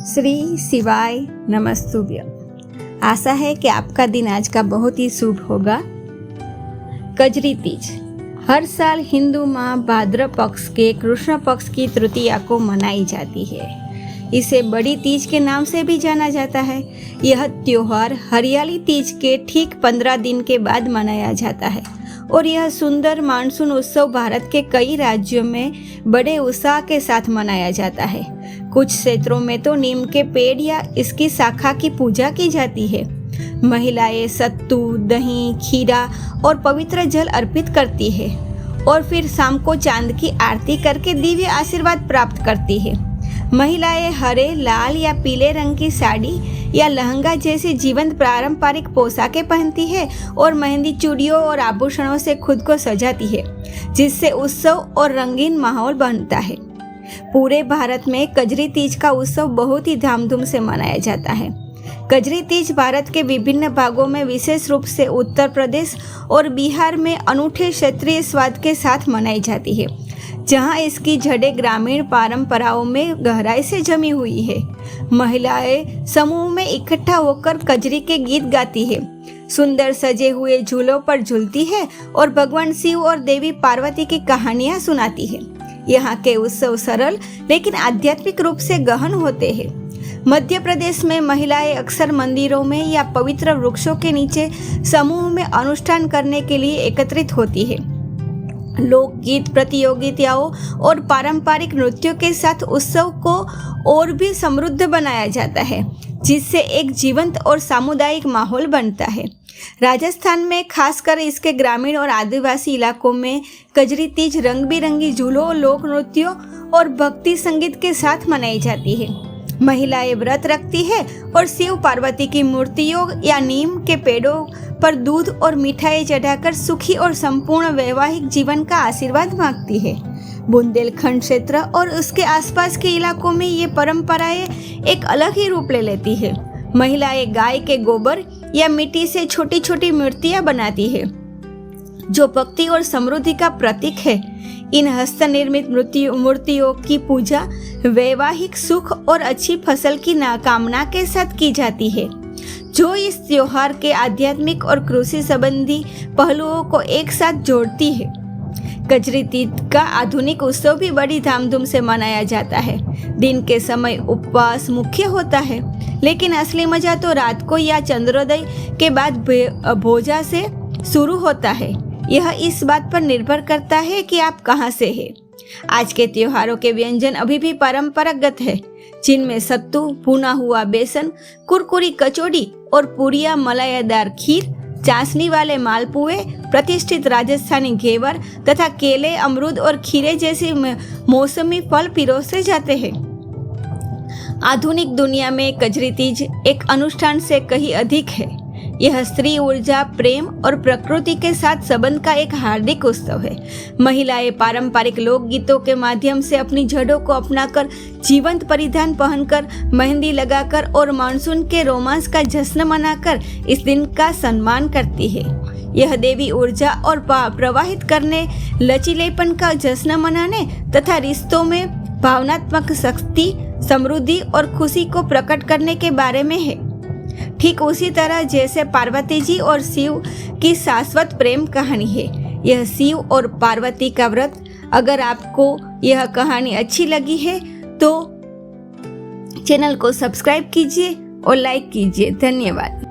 श्री शिवाय नमस्तुभ्यं। आशा है कि आपका दिन आज का बहुत ही शुभ होगा। कजरी तीज हर साल हिंदू माह भाद्र पक्ष के कृष्ण पक्ष की तृतीया को मनाई जाती है। इसे बड़ी तीज के नाम से भी जाना जाता है। यह त्योहार हरियाली तीज के ठीक 15 दिन के बाद मनाया जाता है और यह सुंदर मानसून उत्सव भारत के कई राज्यों में बड़े उत्साह के साथ मनाया जाता है। कुछ क्षेत्रों में तो नीम के पेड़ या इसकी शाखा की पूजा की जाती है। महिलाएं सत्तू, दही, खीरा और पवित्र जल अर्पित करती है और फिर शाम को चांद की आरती करके दिव्य आशीर्वाद प्राप्त करती है। महिलाएं हरे, लाल या पीले रंग की साड़ी या लहंगा जैसे जीवंत पारंपरिक पोशाकें पहनती है और मेहंदी, चूड़ियों और आभूषणों से खुद को सजाती है, जिससे उत्सव और रंगीन माहौल बनता है। पूरे भारत में कजरी तीज का उत्सव बहुत ही धामधूम से मनाया जाता है। कजरी तीज भारत के विभिन्न भागों में, विशेष रूप से उत्तर प्रदेश और बिहार में अनूठे क्षेत्रीय स्वाद के साथ मनाई जाती है, जहां इसकी जड़ें ग्रामीण परंपराओं में गहराई से जमी हुई है। महिलाएं समूह में इकट्ठा होकर कजरी के गीत गाती है, सुंदर सजे हुए झूलों पर झूलती है और भगवान शिव और देवी पार्वती की कहानियां सुनाती है। यहाँ के उत्सव सरल लेकिन आध्यात्मिक रूप से गहन होते हैं। मध्य प्रदेश में महिलाएं अक्सर मंदिरों में या पवित्र वृक्षों के नीचे समूह में अनुष्ठान करने के लिए एकत्रित होती है। लोकगीत प्रतियोगिताओं और पारंपरिक नृत्यों के साथ उत्सव को और भी समृद्ध बनाया जाता है, जिससे एक जीवंत और सामुदायिक माहौल बनता है। राजस्थान में खासकर इसके ग्रामीण और आदिवासी इलाकों में कजरी तीज रंग बिरंगी झूलों, लोक नृत्यों और भक्ति संगीत के साथ मनाई जाती है। महिलाएं व्रत रखती है और शिव पार्वती की मूर्तियों या नीम के पेड़ों पर दूध और मिठाई चढ़ाकर सुखी और संपूर्ण वैवाहिक जीवन का आशीर्वाद मांगती है। बुंदेलखंड क्षेत्र और उसके आसपास के इलाकों में ये परंपराएं एक अलग ही रूप ले लेती है। महिलाएं गाय के गोबर या मिट्टी से छोटी छोटी मूर्तियां बनाती है, जो भक्ति और समृद्धि का प्रतीक है। इन हस्तनिर्मित मूर्तियों की पूजा वैवाहिक सुख और अच्छी फसल की कामना के साथ की जाती है, जो इस त्योहार के आध्यात्मिक और कृषि संबंधी पहलुओं को एक साथ जोड़ती है। कजरी तीज का आधुनिक उत्सव भी बड़ी धामधूम से मनाया जाता है। दिन के समय उपवास मुख्य होता है, लेकिन असली मजा तो रात को या चंद्रोदय के बाद भोजा से शुरू होता है। यह इस बात पर निर्भर करता है कि आप कहां से हैं। आज के त्योहारों के व्यंजन अभी भी परंपरागत है, जिनमें सत्तू, भुना हुआ बेसन, कुरकुरी कचौड़ी और पूरियां, मलाईदार खीर, चाशनी वाले मालपुए, प्रतिष्ठित राजस्थानी घेवर तथा केले, अमरूद और खीरे जैसे मौसमी फल पिरोसे जाते हैं। आधुनिक दुनिया में कजरी तीज एक अनुष्ठान से कहीं अधिक है। यह स्त्री ऊर्जा, प्रेम और प्रकृति के साथ संबंध का एक हार्दिक उत्सव है। महिलाएं पारंपरिक लोकगीतों के माध्यम से अपनी जड़ों को अपनाकर, जीवंत परिधान पहनकर, मेहंदी लगाकर और मानसून के रोमांस का जश्न मनाकर इस दिन का सम्मान करती है। यह देवी ऊर्जा और प्रवाहित करने, लचीलेपन का जश्न मनाने तथा रिश्तों में भावनात्मक शक्ति, समृद्धि और खुशी को प्रकट करने के बारे में है। ठीक उसी तरह जैसे पार्वती जी और शिव की शाश्वत प्रेम कहानी है, यह शिव और पार्वती का व्रत। अगर आपको यह कहानी अच्छी लगी है तो चैनल को सब्सक्राइब कीजिए और लाइक कीजिए। धन्यवाद।